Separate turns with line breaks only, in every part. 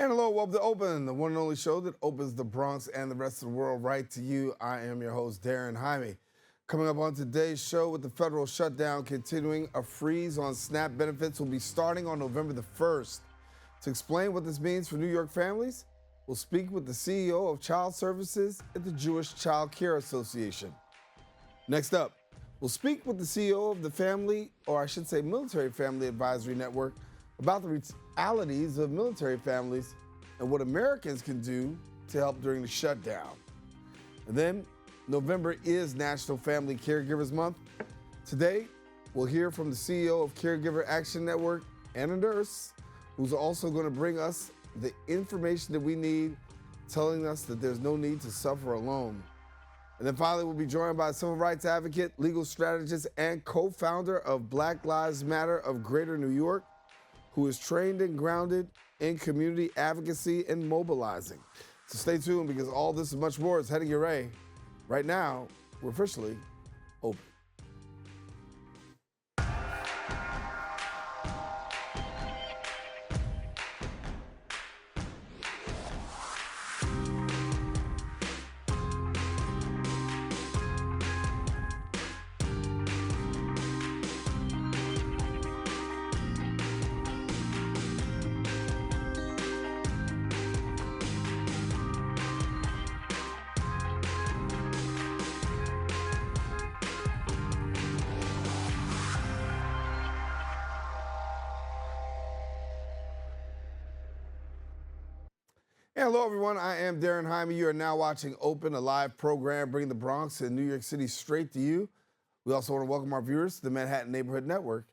And hello, welcome to Open, the one and only show that opens the Bronx and the rest of the world right to you. I am your host, Darin Jaime. Coming up on today's show, with the federal shutdown continuing, a freeze on SNAP benefits will be starting on November the 1st. To explain what this means for New York families, we'll speak with the CEO of Child Services at the Jewish Child Care Association. Next up, we'll speak with the CEO of the Family, or I should say Military Family Advisory Network, about the realities of military families and what Americans can do to help during the shutdown. And then, November is National Family Caregivers Month. Today, we'll hear from the CEO of Caregiver Action Network and a nurse who's also going to bring us the information that we need, telling us that there's no need to suffer alone. And then finally, we'll be joined by a civil rights advocate, legal strategist, and co-founder of Black Lives Matter of Greater New York, who is trained and grounded in community advocacy and mobilizing. So stay tuned, because all this and much more is heading your way. Right now, we're officially open. Hello, everyone. I am Darin Jaime. You are now watching Open, a live program bringing the Bronx and New York City straight to you. We also want to welcome our viewers to the Manhattan Neighborhood Network,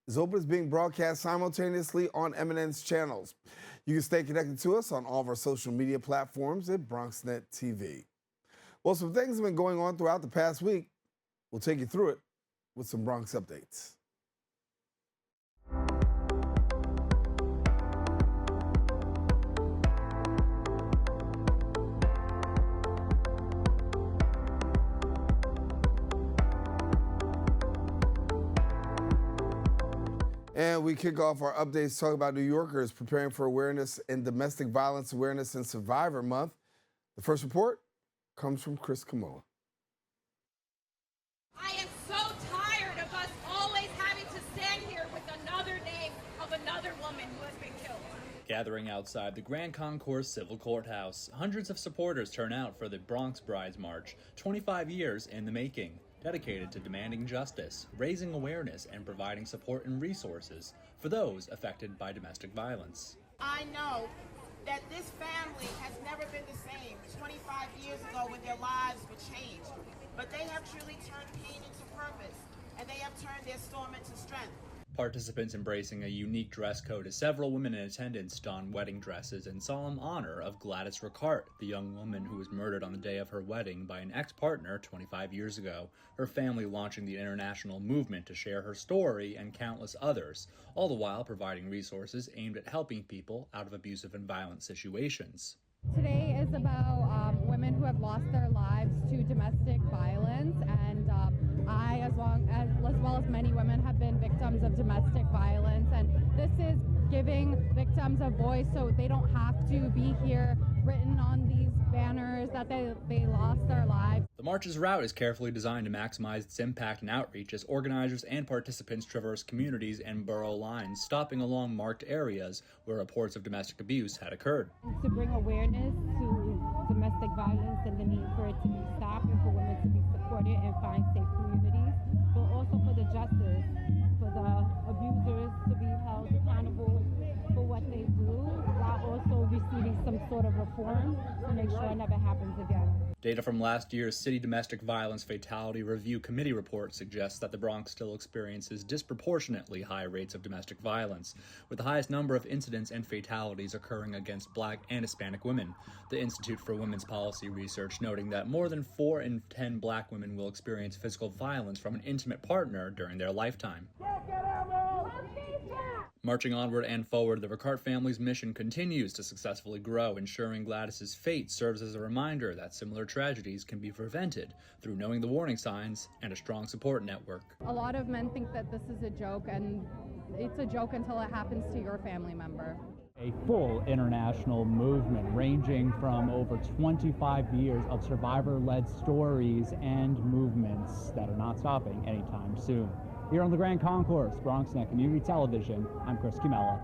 as Open is being broadcast simultaneously on MNN's channels. You can stay connected to us on all of our social media platforms at BronxNet TV. Well, some things have been going on throughout the past week. We'll take you through it with some Bronx updates. And we kick off our updates talking about New Yorkers preparing for awareness in Domestic Violence Awareness and Survivor Month. The first report comes from Chris Kamoa.
I am so tired of us always having to stand here with another name of another woman who has been killed.
Gathering outside the Grand Concourse Civil Courthouse, hundreds of supporters turn out for the Bronx Brides March, 25 years in the making, dedicated to demanding justice, raising awareness, and providing support and resources for those affected by domestic violence.
I know that this family has never been the same 25 years ago when their lives were changed, but they have truly turned pain into purpose, and they have turned their storm into strength.
Participants embracing a unique dress code as several women in attendance donned wedding dresses in solemn honor of Gladys Ricart, the young woman who was murdered on the day of her wedding by an ex-partner 25 years ago, her family launching the international movement to share her story and countless others, all the while providing resources aimed at helping people out of abusive and violent situations.
Today is about women who have lost their lives to domestic violence, and I, as well as many women, have been victims of domestic violence, and this is giving victims a voice so they don't have to be here written on these banners that they lost their lives.
The march's route is carefully designed to maximize its impact and outreach as organizers and participants traverse communities and borough lines, stopping along marked areas where reports of domestic abuse had occurred.
To bring awareness to domestic violence and the need for it to be stopped and for women to be supported and find safe communities, but also for the justice, for the abusers to be held accountable for what they do, while also receiving some sort of reform to make sure it never happens again.
Data from last year's City Domestic Violence Fatality Review Committee report suggests that the Bronx still experiences disproportionately high rates of domestic violence, with the highest number of incidents and fatalities occurring against Black and Hispanic women. The Institute for Women's Policy Research noting that more than 4 in 10 Black women will experience physical violence from an intimate partner during their lifetime. Marching onward and forward, the Ricart family's mission continues to successfully grow, ensuring Gladys's fate serves as a reminder that similar tragedies can be prevented through knowing the warning signs and a strong support network.
A lot of men think that this is a joke, and it's a joke until it happens to your family member.
A full international movement ranging from over 25 years of survivor-led stories and movements that are not stopping anytime soon. Here on the Grand Concourse, BronxNet Community Television, I'm Chris Kimella.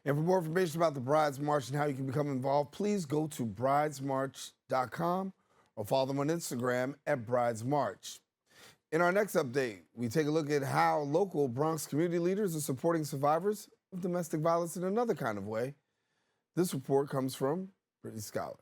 And for more information about the Brides March and how you can become involved, please go to bridesmarch.com or follow them on Instagram at bridesmarch. In our next update, we take a look at how local Bronx community leaders are supporting survivors of domestic violence in another kind of way. This report comes from Brittany Scholar.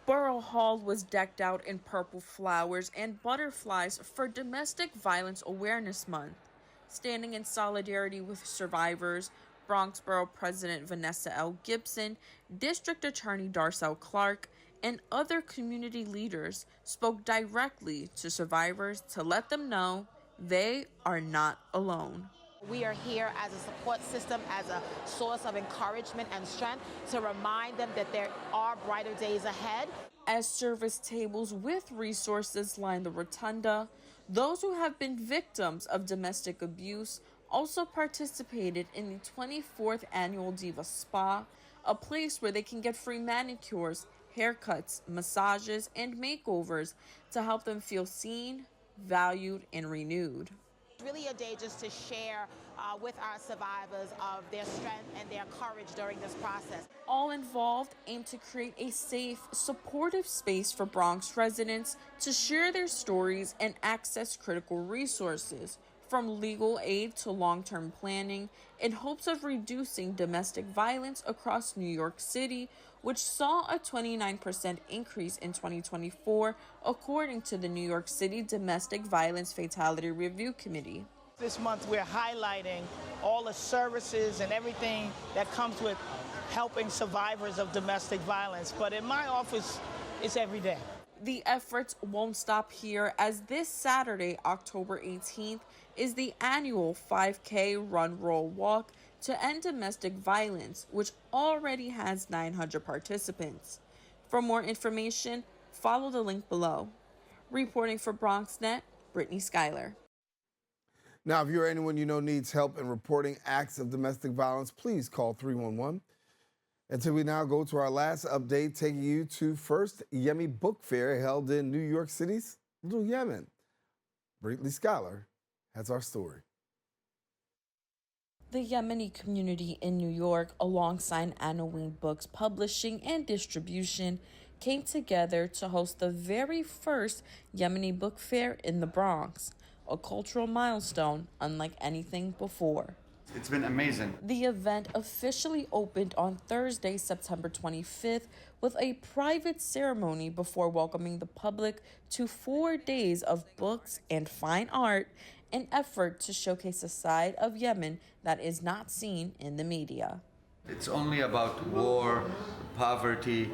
Borough Hall was decked out in purple flowers and butterflies for Domestic Violence Awareness Month. Standing in solidarity with survivors, Bronx Borough President Vanessa L. Gibson, District Attorney Darcel Clark, and other community leaders spoke directly to survivors to let them know they are not alone.
We are here as a support system, as a source of encouragement and strength to remind them that there are brighter days ahead.
As service tables with resources line the rotunda, those who have been victims of domestic abuse also participated in the 24th Annual Diva Spa, a place where they can get free manicures, haircuts, massages, and makeovers to help them feel seen, valued, and renewed.
Really a day just to share with our survivors of their strength and their courage during this process.
All involved aim to create a safe, supportive space for Bronx residents to share their stories and access critical resources, from legal aid to long-term planning, in hopes of reducing domestic violence across New York City, which saw a 29% increase in 2024, according to the New York City Domestic Violence Fatality Review Committee.
This month we're highlighting all the services and everything that comes with helping survivors of domestic violence. But in my office, it's every day.
The efforts won't stop here, as this Saturday, October 18th, is the annual 5K Run, Roll, Walk to end domestic violence, which already has 900 participants. For more information, follow the link below. Reporting for BronxNet, Brittany Schuyler.
Now, if you or anyone you know needs help in reporting acts of domestic violence, please call 311. Until we now go to our last update, taking you to first Yemeni Book Fair held in New York City's Little Yemen. Brittany Scholar has our story.
The Yemeni community in New York, alongside Anaween Books Publishing and Distribution, came together to host the very first Yemeni Book Fair in the Bronx, a cultural milestone unlike anything before.
It's been amazing.
The event officially opened on Thursday, September 25th, with a private ceremony before welcoming the public to 4 days of books and fine art, an effort to showcase a side of Yemen that is not seen in the media.
It's only about war, poverty,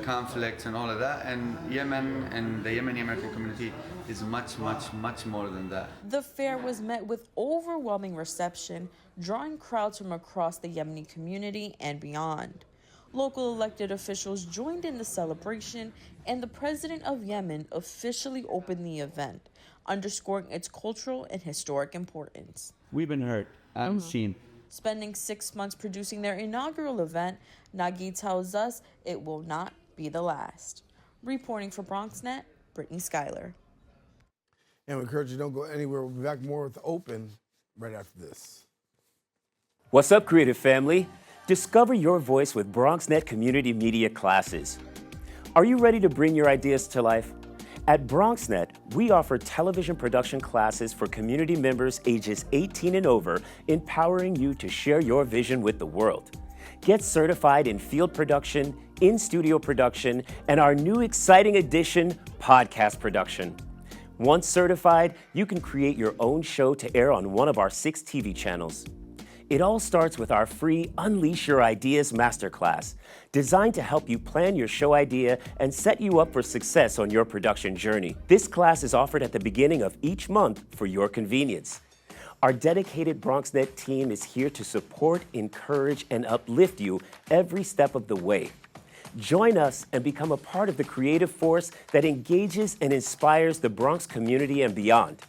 conflict, and all of that. And Yemen and the Yemeni American community is much, much, much more than that.
The fair was met with overwhelming reception, drawing crowds from across the Yemeni community and beyond. Local elected officials joined in the celebration, and the president of Yemen officially opened the event, underscoring its cultural and historic importance.
We've been hurt and seen.
Spending 6 months producing their inaugural event, Nagy tells us it will not be the last. Reporting for BronxNet, Brittany Schuyler.
And we encourage you don't go anywhere. We'll be back more with Open right after this.
What's up, creative family? Discover your voice with BronxNet Community Media classes. Are you ready to bring your ideas to life? At BronxNet, we offer television production classes for community members ages 18 and over, empowering you to share your vision with the world. Get certified in field production, in-studio production, and our new exciting addition, podcast production. Once certified, you can create your own show to air on one of our 6 TV channels. It all starts with our free Unleash Your Ideas Masterclass, designed to help you plan your show idea and set you up for success on your production journey. This class is offered at the beginning of each month for your convenience. Our dedicated BronxNet team is here to support, encourage, and uplift you every step of the way. Join us and become a part of the creative force that engages and inspires the Bronx community and beyond.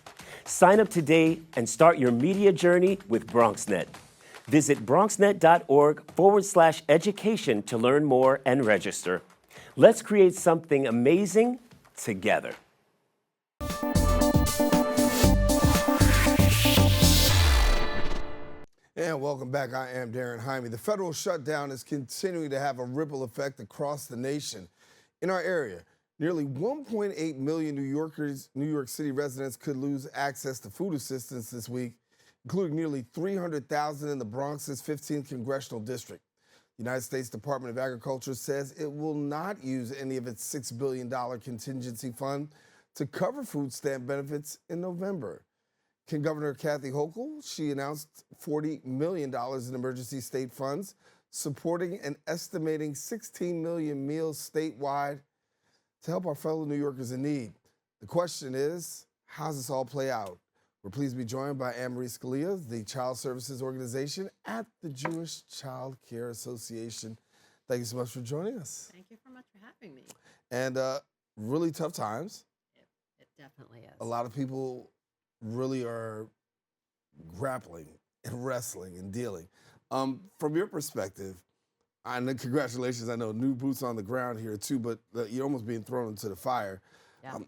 Sign up today and start your media journey with BronxNet. Visit bronxnet.org/education to learn more and register. Let's create something amazing together.
And welcome back. I am Darin Jaime. The federal shutdown is continuing to have a ripple effect across the nation. In our area, nearly 1.8 million New York City residents could lose access to food assistance this week, including nearly 300,000 in the Bronx's 15th congressional district. The United States Department of Agriculture says it will not use any of its $6 billion contingency fund to cover food stamp benefits in November. Can Governor Kathy Hochul, she announced $40 million in emergency state funds, supporting an estimating 16 million meals statewide to help our fellow New Yorkers in need. The question is, how does this all play out? We're pleased to be joined by Ann Marie Scalia, the Child Services Organization at the Jewish Child Care Association. Thank you so much for joining us.
Thank you so much for having me.
And really tough times.
It definitely is.
A lot of people really are grappling and wrestling and dealing. From your perspective, I know, congratulations, I know new boots on the ground here too, but you're almost being thrown into the fire.
Yeah.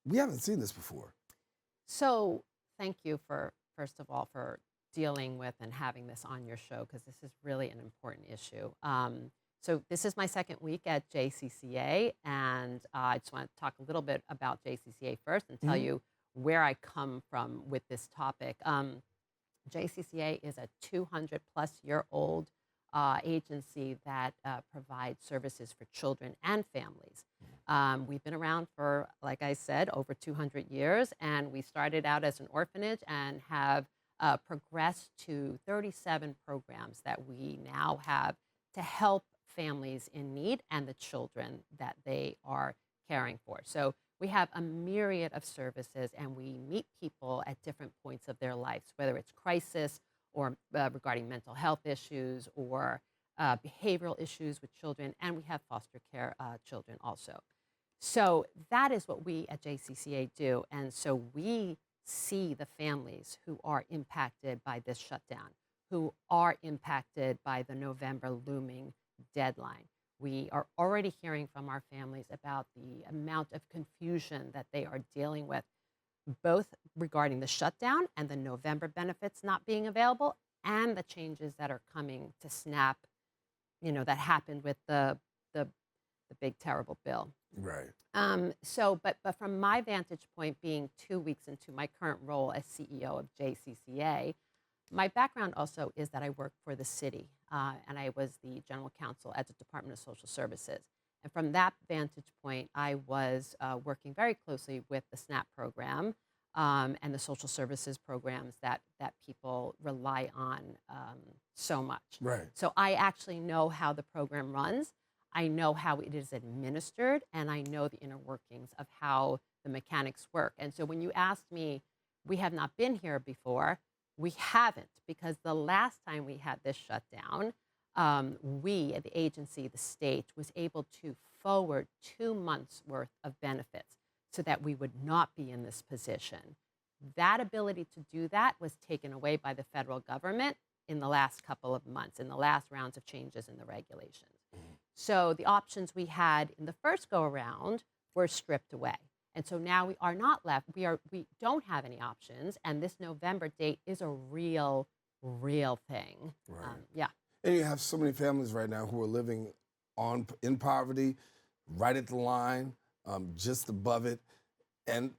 We haven't seen this before.
So thank you for, first of all, for dealing with and having this on your show, because this is really an important issue. So this is my second week at JCCA, and I just want to talk a little bit about JCCA first and tell you where I come from with this topic. JCCA is a 200-plus-year-old agency that provides services for children and families. We've been around for, like I said, over 200 years, and we started out as an orphanage and have progressed to 37 programs that we now have to help families in need and the children that they are caring for. So we have a myriad of services, and we meet people at different points of their lives, whether it's crisis or regarding mental health issues or behavioral issues with children, and we have foster care children also. So that is what we at JCCA do, and so we see the families who are impacted by this shutdown, who are impacted by the November looming deadline. We are already hearing from our families about the amount of confusion that they are dealing with, both regarding the shutdown and the November benefits not being available, and the changes that are coming to SNAP, that happened with the big terrible bill.
Right.
But from my vantage point, being 2 weeks into my current role as CEO of JCCA, my background also is that I work for the city, and I was the general counsel at the Department of Social Services. And from that vantage point, I was working very closely with the SNAP program and the social services programs that people rely on so much.
Right.
So I actually know how the program runs. I know how it is administered, and I know the inner workings of how the mechanics work. And so when you asked me, we have not been here before, we haven't, because the last time we had this shutdown, we at the agency, the state, was able to forward 2 months worth of benefits so that we would not be in this position. That ability to do that was taken away by the federal government in the last couple of months, in the last rounds of changes in the regulations. So the options we had in the first go-around were stripped away. And so now we are not left, we don't have any options, and this November date is a real thing.
Right.
Yeah.
And you have so many families right now who are living in poverty, right at the line, just above it, and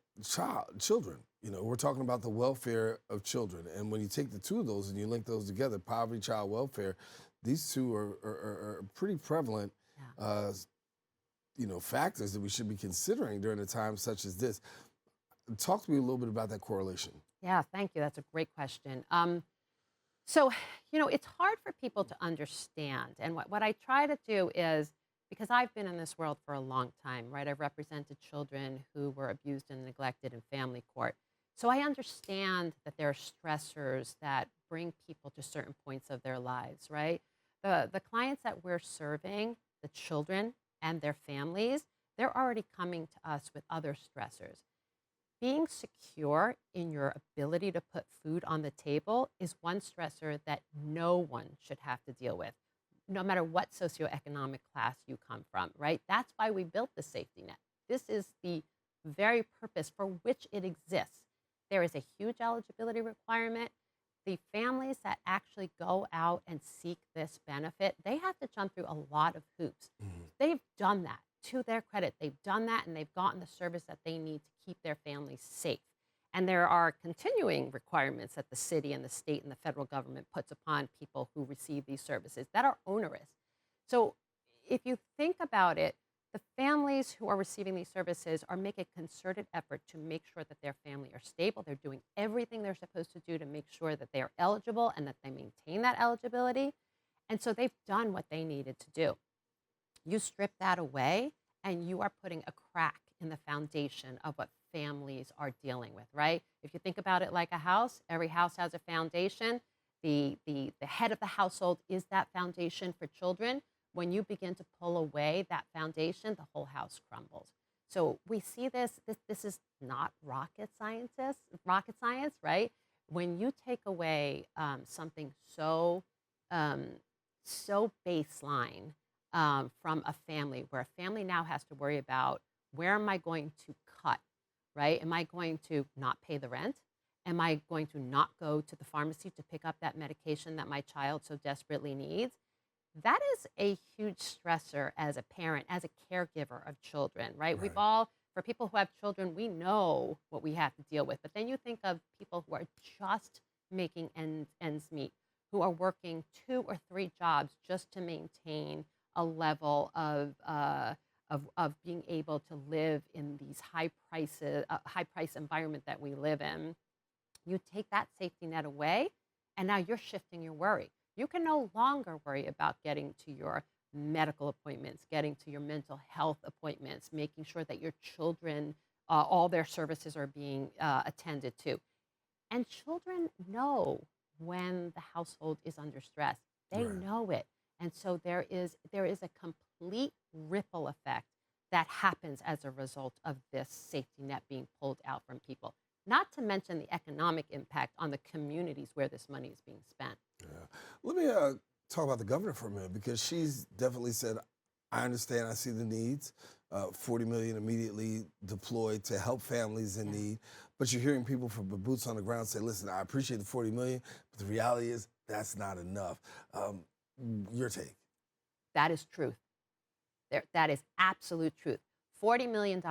children. We're talking about the welfare of children. And when you take the two of those and you link those together, poverty, child welfare, these two are pretty prevalent factors that we should be considering during a time such as this. Talk to me a little bit about that correlation.
Yeah, thank you. That's a great question. So, it's hard for people to understand. And what I try to do is, because I've been in this world for a long time, right? I've represented children who were abused and neglected in family court. So I understand that there are stressors that bring people to certain points of their lives, right? The clients that we're serving, the children and their families, they're already coming to us with other stressors. Being secure in your ability to put food on the table is one stressor that no one should have to deal with, no matter what socioeconomic class you come from, right? That's why we built the safety net. This is the very purpose for which it exists. There is a huge eligibility requirement. The families that actually go out and seek this benefit, they have to jump through a lot of hoops. They've done that. To their credit, they've done that and they've gotten the service that they need to keep their families safe. And there are continuing requirements that the city and the state and the federal government puts upon people who receive these services that are onerous. So if you think about it, the families who are receiving these services are making a concerted effort to make sure that their family are stable. They're doing everything they're supposed to do to make sure that they are eligible and that they maintain that eligibility. And so they've done what they needed to do. You strip that away and you are putting a crack in the foundation of what families are dealing with, right? If you think about it like a house, every house has a foundation. The head of the household is that foundation for children. When you begin to pull away that foundation, the whole house crumbles. So we see this is not rocket science, right? When you take away something so baseline from a family, where a family now has to worry about, where am I going to cut, right? Am I going to not pay the rent? Am I going to not go to the pharmacy to pick up that medication that my child so desperately needs? That is a huge stressor as a parent, as a caregiver of children, right? We've all, for people who have children, we know what we have to deal with. But then you think of people who are just making ends meet, who are working 2 or 3 jobs just to maintain a level of being able to live in these high price environment that we live in. You take that safety net away, and now you're shifting your worry. You can no longer worry about getting to your medical appointments, getting to your mental health appointments, making sure that your children, all their services are being attended to. And children know when the household is under stress. They know it. And so there is a complete ripple effect that happens as a result of this safety net being pulled out from people. Not to mention the economic impact on the communities where this money is being spent.
Yeah. Let me talk about the governor for a minute, because she's definitely said, I understand, I see the needs. $40 million immediately deployed to help families in need. But you're hearing people from the boots on the ground say, listen, I appreciate the $40 million, but the reality is that's not enough. Your take?
That is truth. That is absolute truth. $40 million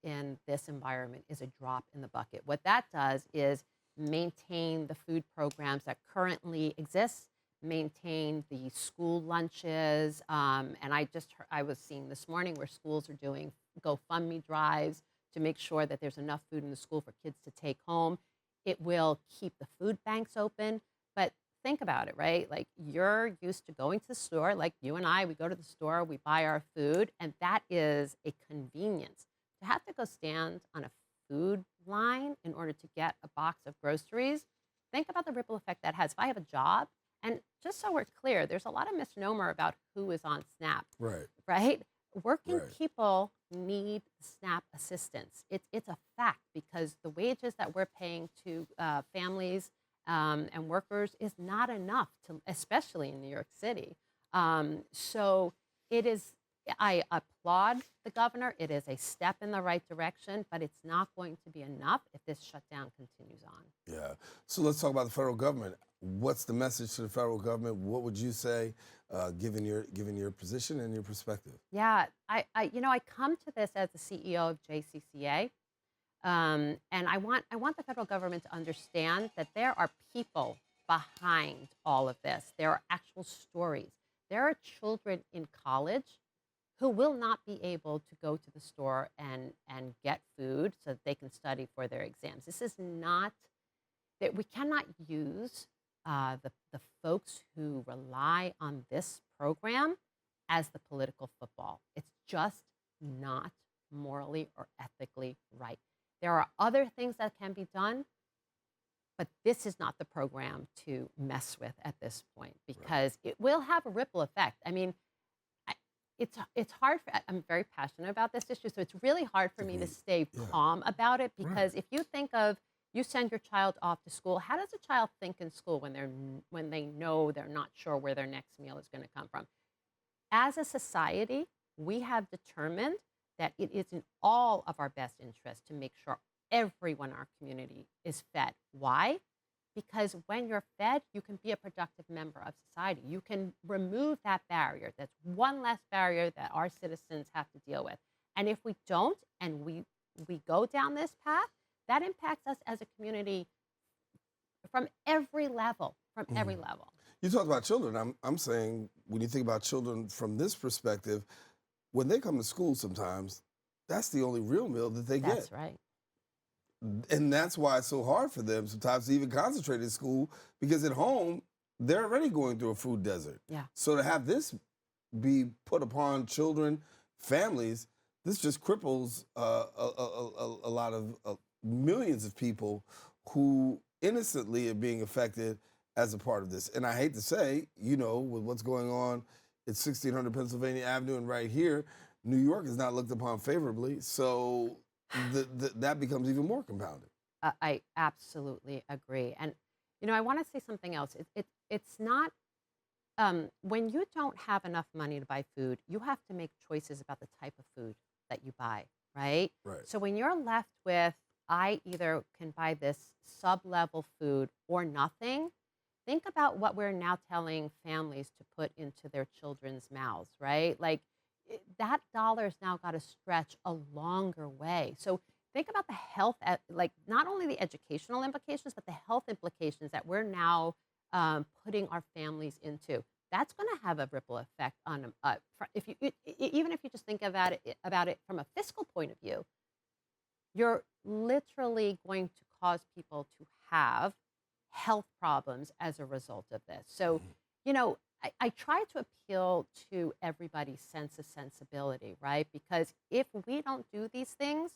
in this environment is a drop in the bucket. What that does is maintain the food programs that currently exist, maintain the school lunches, and I was seeing this morning where schools are doing GoFundMe drives to make sure that there's enough food in the school for kids to take home. It will keep the food banks open, but think about it, right? Like, you're used to going to the store, like you and I, we go to the store, we buy our food, and that is a convenience. To have to go stand on a food line in order to get a box of groceries, think about the ripple effect that has. If I have a job, and just so we're clear, there's a lot of misnomer about who is on SNAP, right? Working people need SNAP assistance. It's a fact, because the wages that we're paying to families and workers is not enough, especially in New York City. So it is, I applaud the governor. It is a step in the right direction, but it's not going to be enough if this shutdown continues on.
Yeah. So let's talk about the federal government. What's the message to the federal government? What would you say, given your position and your perspective?
Yeah, I come to this as the CEO of JCCA. And I want the federal government to understand that there are people behind all of this. There are actual stories. There are children in college who will not be able to go to the store and get food so that they can study for their exams. This is not, that we cannot use the folks who rely on this program as the political football. It's just not morally or ethically right. There are other things that can be done, but this is not the program to mess with at this point because it will have a ripple effect. I mean, it's hard. I'm very passionate about this issue, so it's really hard for me to stay calm about it because if you think of you send your child off to school, how does a child think in school when they know they're not sure where their next meal is going to come from? As a society, we have determined that it is in all of our best interest to make sure everyone in our community is fed. Why? Because when you're fed, you can be a productive member of society. You can remove that barrier. That's one less barrier that our citizens have to deal with. And if we don't, and we go down this path, that impacts us as a community from every level, every level.
You talked about children. I'm saying when you think about children from this perspective, when they come to school sometimes, that's the only real meal that they get.
That's right.
And that's why it's so hard for them sometimes to even concentrate in school because at home, they're already going through a food desert.
Yeah.
So to have this be put upon children, families, this just cripples a lot of millions of people who innocently are being affected as a part of this. And I hate to say, with what's going on at 1600 Pennsylvania Avenue and right here, New York is not looked upon favorably. So that becomes even more compounded.
I absolutely agree. And, I want to say something else. It's not, when you don't have enough money to buy food, you have to make choices about the type of food that you buy, right? So when you're left with, I either can buy this sub-level food or nothing, think about what we're now telling families to put into their children's mouths, right? Like, that dollar's now got to stretch a longer way. So think about the health, not only the educational implications, but the health implications that we're now putting our families into. That's going to have a ripple effect on them. Even if you just think about it from a fiscal point of view, you're literally going to cause people to have health problems as a result of this. So, I try to appeal to everybody's sense of sensibility, right? Because if we don't do these things,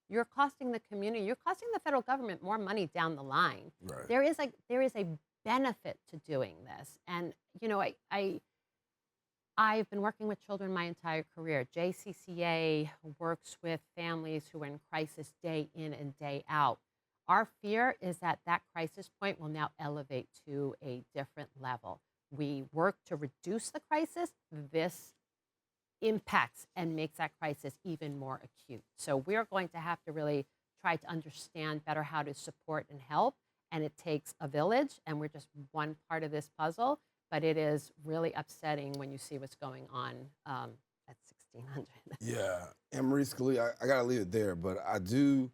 you're costing the community, you're costing the federal government more money down the line.
Right.
There is a benefit to doing this. And, I've been working with children my entire career. JCCA works with families who are in crisis day in and day out. Our fear is that crisis point will now elevate to a different level. We work to reduce the crisis. This impacts and makes that crisis even more acute. So we're going to have to really try to understand better how to support and help. And it takes a village, and we're just one part of this puzzle. But it is really upsetting when you see what's going on at 1600.
Yeah. Ann Marie Scalia, I got to leave it there. But I do,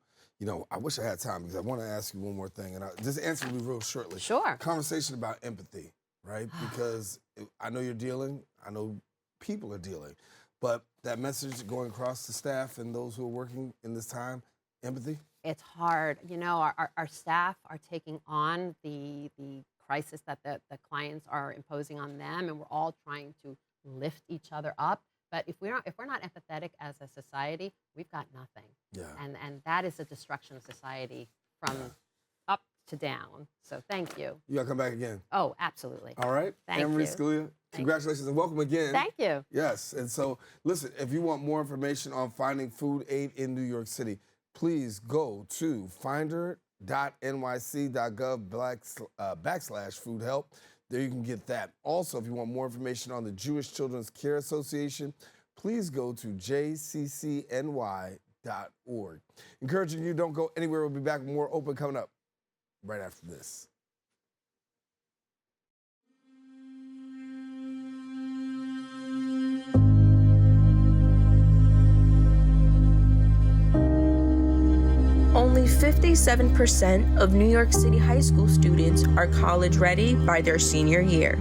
I wish I had time because I want to ask you one more thing. And just answer me real shortly.
Sure.
Conversation about empathy, right? Because I know you're dealing. I know people are dealing. But that message going across the staff and those who are working in this time, empathy?
It's hard. Our staff are taking on the crisis that the clients are imposing on them, and we're all trying to lift each other up. But if we're not empathetic as a society, we've got nothing.
Yeah.
And that is a destruction of society from up to down. So thank you.
You got to come back again.
Oh, absolutely.
All right.
Thank
Ann Marie
you.
Scalia, congratulations and welcome again.
Thank you.
Yes. And so, listen, if you want more information on finding food aid in New York City, please go to finder.nyc.gov/food help. There you can get that. Also, if you want more information on the Jewish Children's Care Association, please go to jccny.org. Encouraging you, don't go anywhere. We'll be back with more Open coming up right after this.
Only 57% of New York City high school students are college ready by their senior year.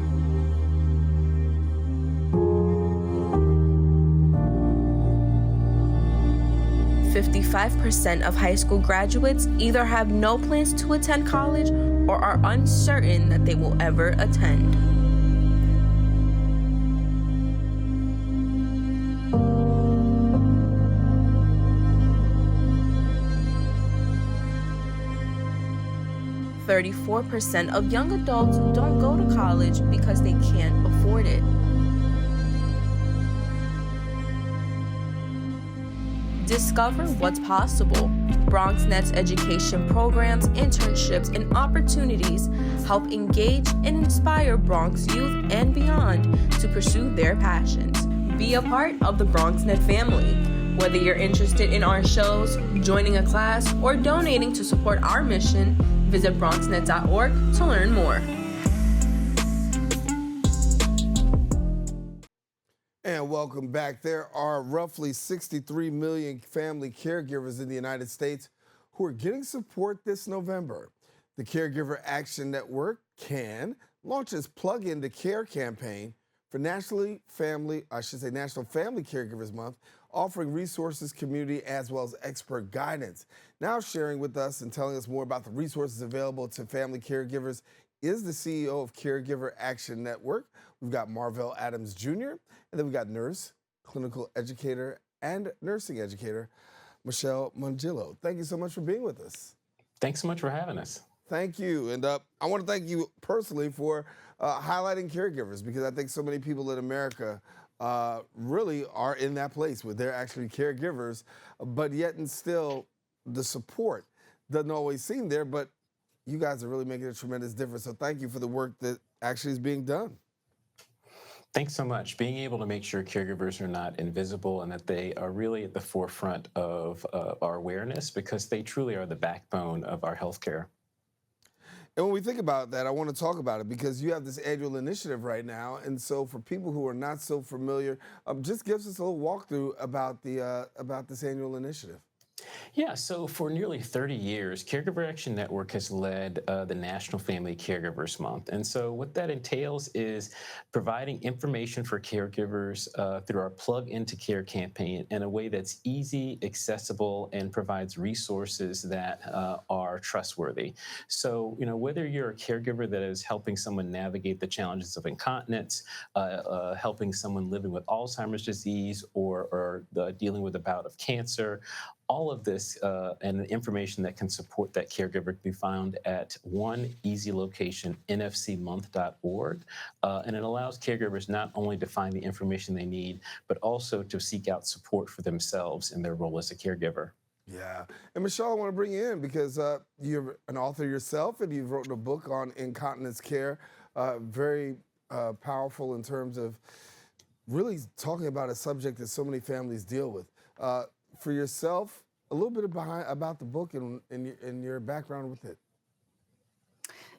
.5% of high school graduates either have no plans to attend college or are uncertain that they will ever attend. 34% of young adults don't go to college because they can't afford it. Discover what's possible. BronxNet's education programs, internships, and opportunities help engage and inspire Bronx youth and beyond to pursue their passions. Be a part of the BronxNet family. Whether you're interested in our shows, joining a class, or donating to support our mission, visit BronxNet.org to learn more.
And welcome back. There are roughly 63 million family caregivers in the United States who are getting support this November. The Caregiver Action Network, CAN, launches Plug Into Care campaign for National Family Caregivers Month, offering resources, community, as well as expert guidance. Now sharing with us and telling us more about the resources available to family caregivers is the CEO of Caregiver Action Network. We've got Marvell Adams Jr., and then we've got nurse, clinical educator, and nursing educator, Michele Mongillo. Thank you so much for being with us.
Thanks so much for having us.
Thank you. And I want to thank you personally for highlighting caregivers, because I think so many people in America really are in that place where they're actually caregivers, but yet and still the support doesn't always seem there, but you guys are really making a tremendous difference. So thank you for the work that actually is being done.
Thanks so much. Being able to make sure caregivers are not invisible and that they are really at the forefront of our awareness, because they truly are the backbone of our healthcare.
And when we think about that, I want to talk about it because you have this annual initiative right now. And so for people who are not so familiar, just give us a little walkthrough about this annual initiative.
Yeah, so for nearly 30 years, Caregiver Action Network has led the National Family Caregivers Month. And so what that entails is providing information for caregivers through our Plug Into Care campaign in a way that's easy, accessible, and provides resources that are trustworthy. So, whether you're a caregiver that is helping someone navigate the challenges of incontinence, helping someone living with Alzheimer's disease, or dealing with a bout of cancer, all of this and the information that can support that caregiver can be found at one easy location, nfcmonth.org. And it allows caregivers not only to find the information they need, but also to seek out support for themselves in their role as a caregiver.
Yeah. And Michele, I want to bring you in because you're an author yourself and you've written a book on incontinence care, very powerful in terms of really talking about a subject that so many families deal with. For yourself, a little bit about the book and your background with it.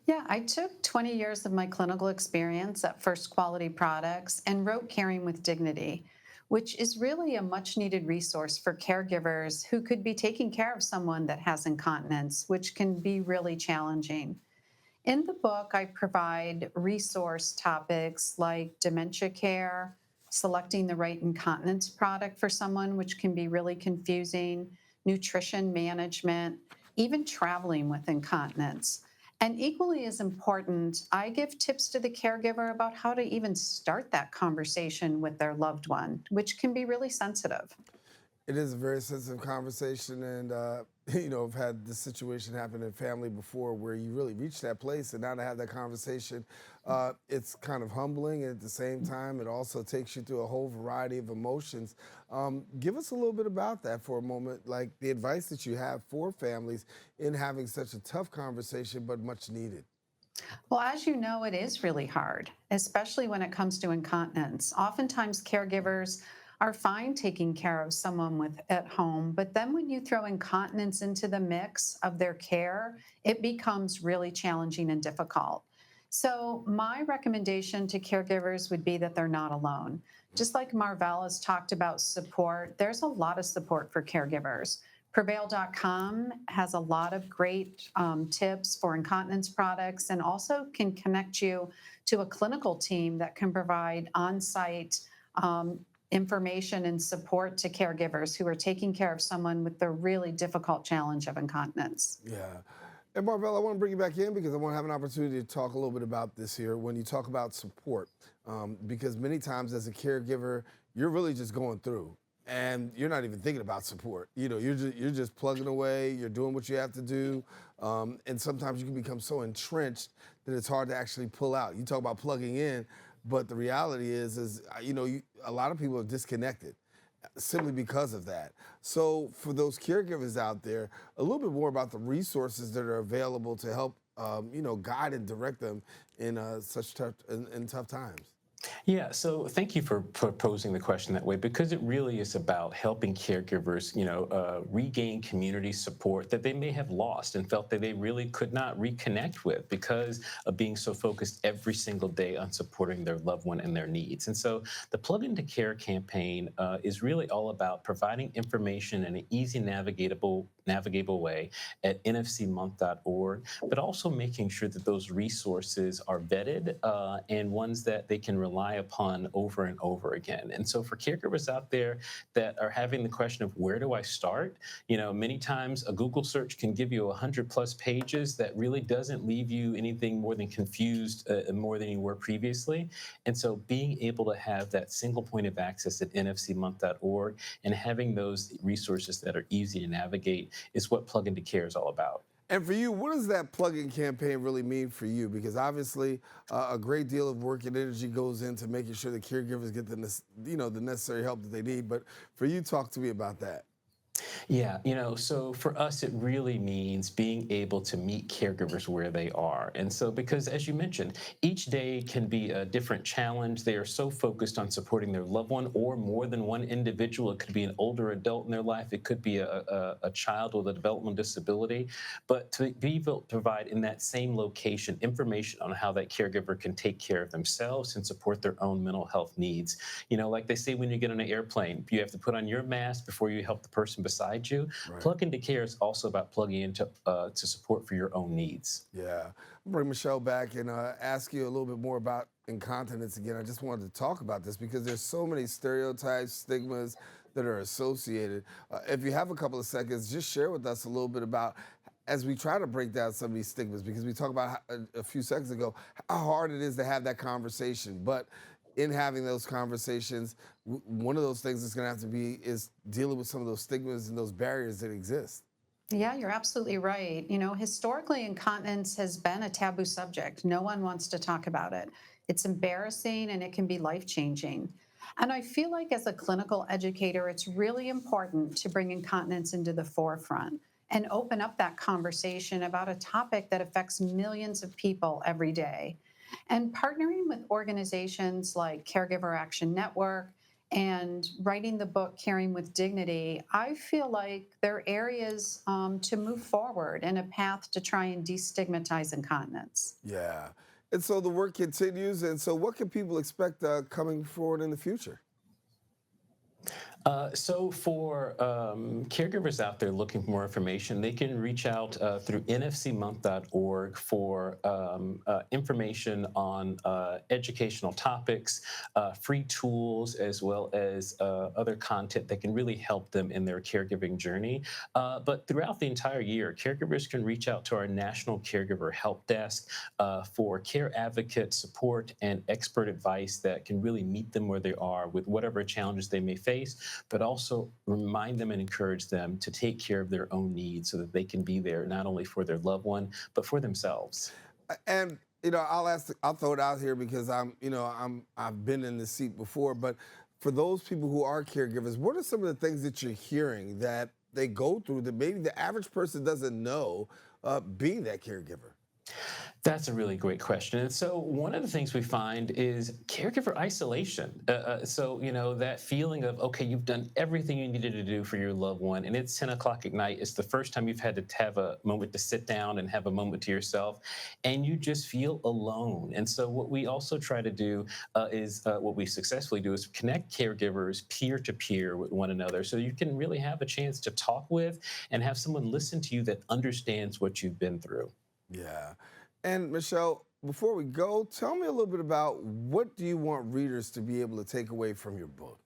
Yeah, I took 20 years of my clinical experience at First Quality Products and wrote Caring with Dignity, which is really a much needed resource for caregivers who could be taking care of someone that has incontinence, which can be really challenging. In the book, I provide resource topics like dementia care, selecting the right incontinence product for someone, which can be really confusing, nutrition management, even traveling with incontinence. And equally as important, I give tips to the caregiver about how to even start that conversation with their loved one, which can be really sensitive.
It is a very sensitive conversation, and I've had this situation happen in family before where you really reach that place, and now to have that conversation, it's kind of humbling, and at the same time, it also takes you through a whole variety of emotions. Give us a little bit about that for a moment, like the advice that you have for families in having such a tough conversation, but much needed.
Well, as you know, it is really hard, especially when it comes to incontinence. Oftentimes, caregivers are fine taking care of someone at home, but then when you throw incontinence into the mix of their care, it becomes really challenging and difficult. So my recommendation to caregivers would be that they're not alone. Just like Marvell has talked about support, there's a lot of support for caregivers. Prevail.com has a lot of great tips for incontinence products and also can connect you to a clinical team that can provide on-site information and support to caregivers who are taking care of someone with the really difficult challenge of incontinence.
Yeah. And Marvell, I want to bring you back in because I want to have an opportunity to talk a little bit about this here when you talk about support, because many times as a caregiver, you're really just going through. and you're not even thinking about support. You're just plugging away. You're doing what you have to do, and sometimes you can become so entrenched that it's hard to actually pull out. You talk about plugging in, but the reality is a lot of people are disconnected simply because of that. So for those caregivers out there, a little bit more about the resources that are available to help guide and direct them in tough times.
Yeah, so thank you for posing the question that way, because it really is about helping caregivers, regain community support that they may have lost and felt that they really could not reconnect with because of being so focused every single day on supporting their loved one and their needs. And so the Plug into Care campaign is really all about providing information in an easy, navigable way at nfcmonth.org, but also making sure that those resources are vetted and ones that they can rely upon over and over again. And so for caregivers out there that are having the question of where do I start, many times a Google search can give you 100+ pages that really doesn't leave you anything more than confused more than you were previously. And so being able to have that single point of access at nfcmonth.org and having those resources that are easy to navigate is what Plug into Care is all about.
And for you, what does that plug-in campaign really mean for you? Because obviously, a great deal of work and energy goes into making sure the caregivers get the necessary help that they need. But for you, talk to me about that.
Yeah, so for us, it really means being able to meet caregivers where they are. And so, because as you mentioned, each day can be a different challenge. They are so focused on supporting their loved one or more than one individual. It could be an older adult in their life. It could be a child with a developmental disability. But to be able to provide in that same location information on how that caregiver can take care of themselves and support their own mental health needs. Like they say when you get on an airplane, you have to put on your mask before you help the person beside you. Right. Plug into Care is also about plugging into to support for your own needs.
Yeah. I'll bring Michele back and ask you a little bit more about incontinence again. I just wanted to talk about this because there's so many stereotypes, stigmas that are associated. If you have a couple of seconds, just share with us a little bit about, as we try to break down some of these stigmas, because we talked about a few seconds ago how hard it is to have that conversation. But in having those conversations, one of those things that's going to have to be is dealing with some of those stigmas and those barriers that exist.
Yeah, you're absolutely right. Historically, incontinence has been a taboo subject. No one wants to talk about it. It's embarrassing and it can be life-changing. And I feel like as a clinical educator, it's really important to bring incontinence into the forefront and open up that conversation about a topic that affects millions of people every day. And partnering with organizations like Caregiver Action Network and writing the book Caring with Dignity, I feel like there are areas to move forward in a path to try and destigmatize incontinence.
Yeah. And so the work continues. And so what can people expect coming forward in the future?
So for caregivers out there looking for more information, they can reach out through nfcmonth.org for information on educational topics, free tools, as well as other content that can really help them in their caregiving journey. But throughout the entire year, caregivers can reach out to our National Caregiver Help Desk for care advocate support and expert advice that can really meet them where they are with whatever challenges they may face, but also remind them and encourage them to take care of their own needs so that they can be there not only for their loved one, but for themselves.
And, I'll throw it out here because I've been in this seat before, but for those people who are caregivers, what are some of the things that you're hearing that they go through that maybe the average person doesn't know being that caregiver?
That's a really great question. And so one of the things we find is caregiver isolation. So that feeling of, okay, you've done everything you needed to do for your loved one, and it's 10 o'clock at night. It's the first time you've had to have a moment to sit down and have a moment to yourself, and you just feel alone. And so what we also try to do is what we successfully do is connect caregivers peer-to-peer with one another so you can really have a chance to talk with and have someone listen to you that understands what you've been through.
Yeah. And Michele, before we go, tell me a little bit about what do you want readers to be able to take away from your book?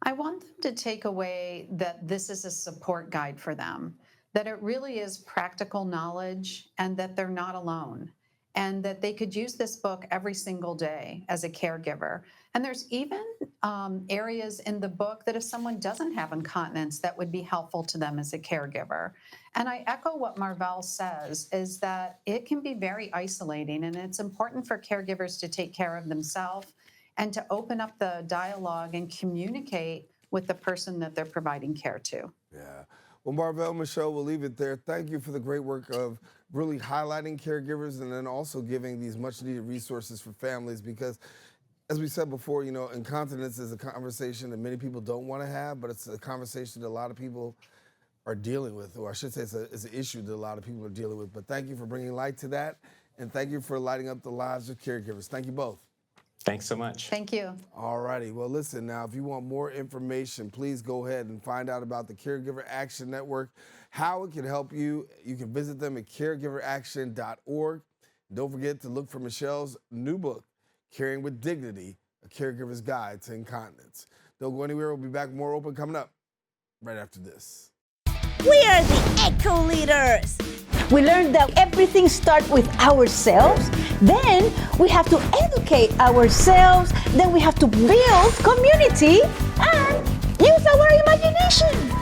I want them to take away that this is a support guide for them, that it really is practical knowledge and that they're not alone, and that they could use this book every single day as a caregiver. And there's even areas in the book that if someone doesn't have incontinence, that would be helpful to them as a caregiver. And I echo what Marvell says, is that it can be very isolating, and it's important for caregivers to take care of themselves and to open up the dialogue and communicate with the person that they're providing care to.
Yeah. Well, Marvell, Michele, we'll leave it there. Thank you for the great work of really highlighting caregivers and then also giving these much needed resources for families, because as we said before, you know, incontinence is a conversation that many people don't want to have, but it's a conversation that a lot of people are dealing with, or I should say it's an issue that a lot of people are dealing with. But thank you for bringing light to that, and thank you for lighting up the lives of caregivers. Thank you both.
Thanks so much.
Thank you.
All righty. Well, listen, now, if you want more information, please go ahead and find out about the Caregiver Action Network, how it can help you. You can visit them at caregiveraction.org. Don't forget to look for Michele's new book, Caring with Dignity, A Caregiver's Guide to Incontinence. Don't go anywhere. We'll be back with more Open coming up right after this.
We are the Eco Leaders. We learned that everything starts with ourselves. Then we have to educate ourselves. Then we have to build community and use our imagination.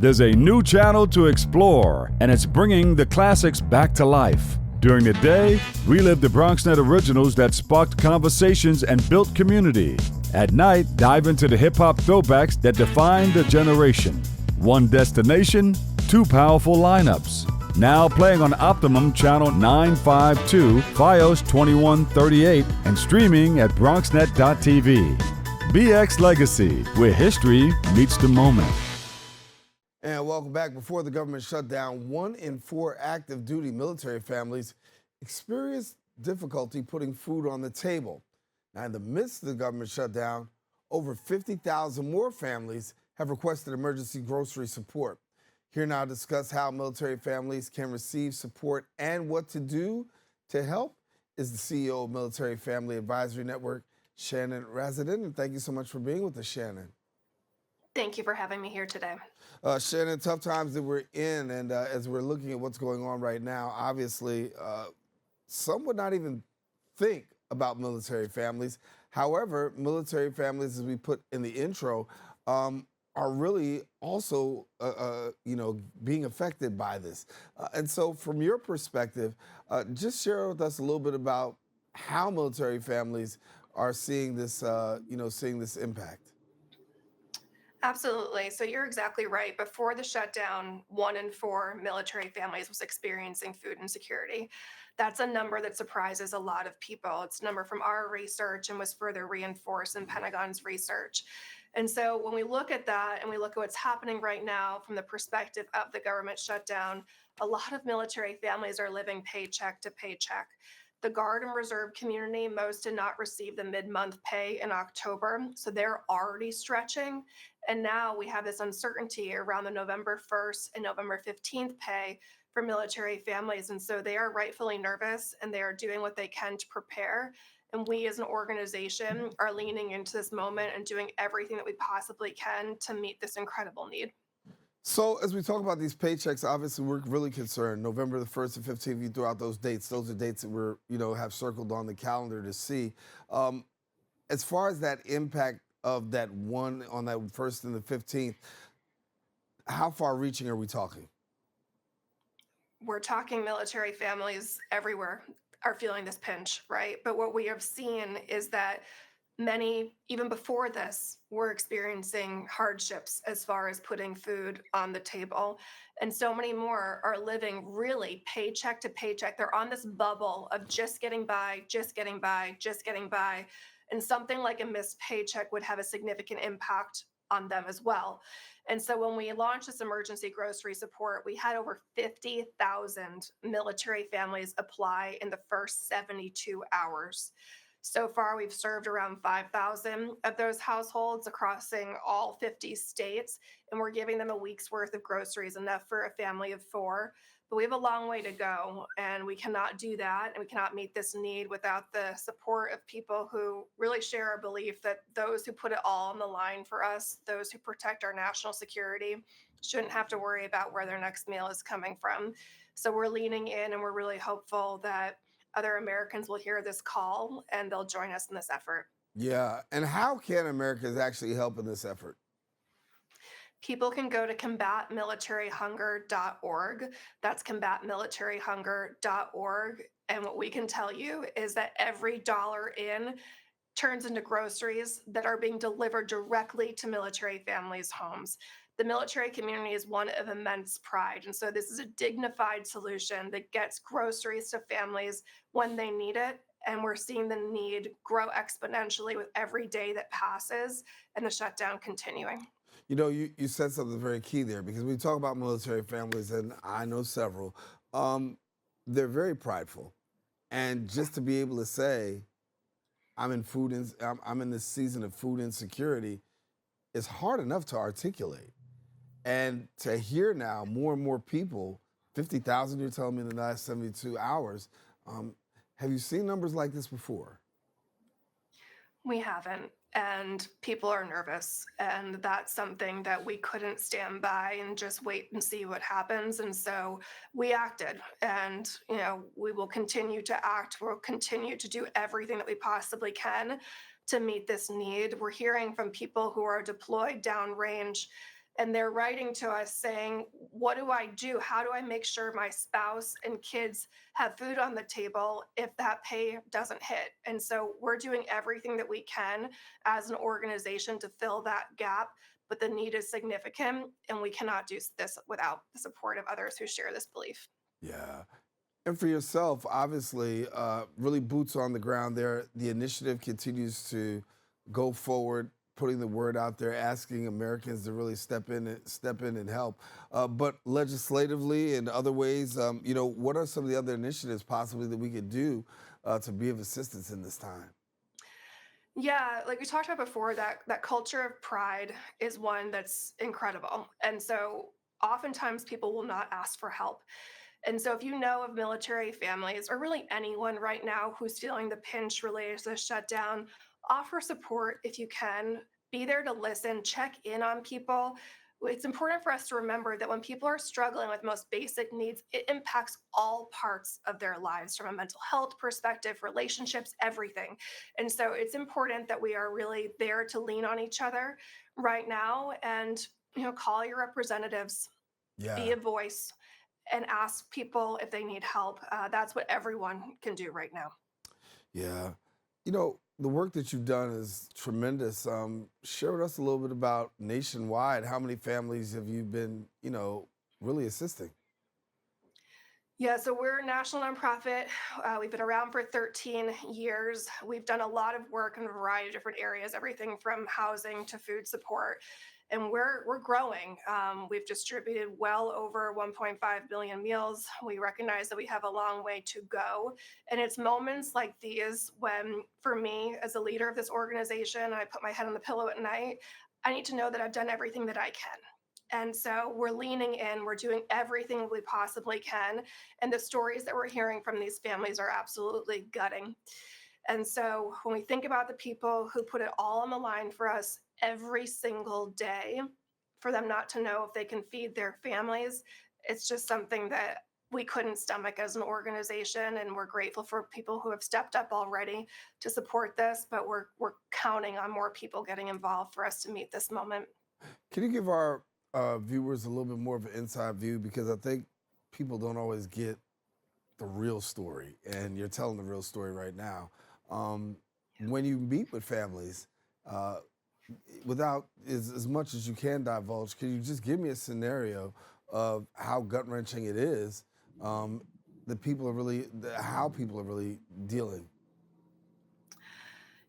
There's a new channel to explore, and it's bringing the classics back to life. During the day, relive the BronxNet originals that sparked conversations and built community. At night, dive into the hip-hop throwbacks that defined the generation. One destination, two powerful lineups. Now playing on Optimum Channel 952, Fios 2138, and streaming at BronxNet.tv. BX Legacy, where history meets the moment.
And welcome back. Before the government shutdown, 1 in 4 active duty military families experienced difficulty putting food on the table. Now, in the midst of the government shutdown, over 50,000 more families have requested emergency grocery support. Here now to discuss how military families can receive support and what to do to help is the CEO of Military Family Advisory Network, Shannon Razsadin. And thank you so much for being with us, Shannon.
Thank you for having me here today.
Shannon, tough times that we're in, and as we're looking at what's going on right now, obviously, some would not even think about military families. However, military families, as we put in the intro, are really also, being affected by this. And so from your perspective, just share with us a little bit about how military families are seeing this, seeing this impact.
Absolutely. So you're exactly right. Before the shutdown, 1 in 4 military families was experiencing food insecurity. That's a number that surprises a lot of people. It's a number from our research and was further reinforced in Pentagon's research. And so when we look at that and we look at what's happening right now from the perspective of the government shutdown, a lot of military families are living paycheck to paycheck. The Guard and Reserve community, most did not receive the mid-month pay in October, so they're already stretching. And now we have this uncertainty around the November 1st and November 15th pay for military families. And so they are rightfully nervous and they are doing what they can to prepare. And we as an organization are leaning into this moment and doing everything that we possibly can to meet this incredible need.
So as we talk about these paychecks, obviously we're really concerned. November the 1st and 15th, you threw out those dates. Those are dates that we're, have circled on the calendar to see. As far as that impact of that one on that 1st and the 15th, how far reaching are we talking?
We're talking military families everywhere are feeling this pinch, right? But what we have seen is that many, even before this, were experiencing hardships as far as putting food on the table. And so many more are living really paycheck to paycheck. They're on this bubble of just getting by, just getting by, just getting by. And something like a missed paycheck would have a significant impact on them as well. And so when we launched this emergency grocery support, we had over 50,000 military families apply in the first 72 hours. So far, we've served around 5,000 of those households across all 50 states, and we're giving them a week's worth of groceries, enough for a family of 4. but we have a long way to go, and we cannot do that, and we cannot meet this need without the support of people who really share our belief that those who put it all on the line for us, those who protect our national security, shouldn't have to worry about where their next meal is coming from. So we're leaning in, and we're really hopeful that other Americans will hear this call and they'll join us in this effort.
Yeah, and how can Americans actually help in this effort?
People can go to combatmilitaryhunger.org. That's combatmilitaryhunger.org. And what we can tell you is that every dollar in turns into groceries that are being delivered directly to military families' homes. The military community is one of immense pride. And so this is a dignified solution that gets groceries to families when they need it. And we're seeing the need grow exponentially with every day that passes and the shutdown continuing.
You know, you said something very key there, because we talk about military families, and I know several. They're very prideful. And just to be able to say, I'm in this season of food insecurity, is hard enough to articulate. And to hear now more and more people, 50,000 you're telling me in the last 72 hours, have you seen numbers like this before?
We haven't, and people are nervous, and that's something that we couldn't stand by and just wait and see what happens. And so we acted, and we will continue to act. We'll continue to do everything that we possibly can to meet this need. We're hearing from people who are deployed downrange, and they're writing to us saying, what do I do? How do I make sure my spouse and kids have food on the table if that pay doesn't hit? And so we're doing everything that we can as an organization to fill that gap, but the need is significant, and we cannot do this without the support of others who share this belief.
Yeah. And for yourself, obviously, really boots on the ground there. The initiative continues to go forward, putting the word out there, asking Americans to really step in and help. But legislatively and other ways, what are some of the other initiatives possibly that we could do to be of assistance in this time?
Yeah, like we talked about before, that culture of pride is one that's incredible. And so oftentimes people will not ask for help. And so if you know of military families, or really anyone right now who's feeling the pinch related to the shutdown, offer support if you can. Be there to listen, check in on people. It's important for us to remember that when people are struggling with most basic needs, it impacts all parts of their lives, from a mental health perspective, relationships, everything. And so it's important that we are really there to lean on each other right now, and call your representatives, be a voice, and ask people if they need help. That's what everyone can do right now.
Yeah. The work that you've done is tremendous. Share with us a little bit about nationwide. How many families have you been, really assisting?
Yeah, so we're a national nonprofit. We've been around for 13 years. We've done a lot of work in a variety of different areas, everything from housing to food support. And we're growing. We've distributed well over 1.5 billion meals. We recognize that we have a long way to go. And it's moments like these when, for me, as a leader of this organization, I put my head on the pillow at night. I need to know that I've done everything that I can. And so we're leaning in, we're doing everything we possibly can. And the stories that we're hearing from these families are absolutely gutting. And so when we think about the people who put it all on the line for us every single day, for them not to know if they can feed their families, it's just something that we couldn't stomach as an organization. And we're grateful for people who have stepped up already to support this, but we're counting on more people getting involved for us to meet this moment.
Can you give our viewers a little bit more of an inside view? Because I think people don't always get the real story, and you're telling the real story right now. When you meet with families, without as much as you can divulge, can you just give me a scenario of how gut-wrenching it is, how people are really dealing?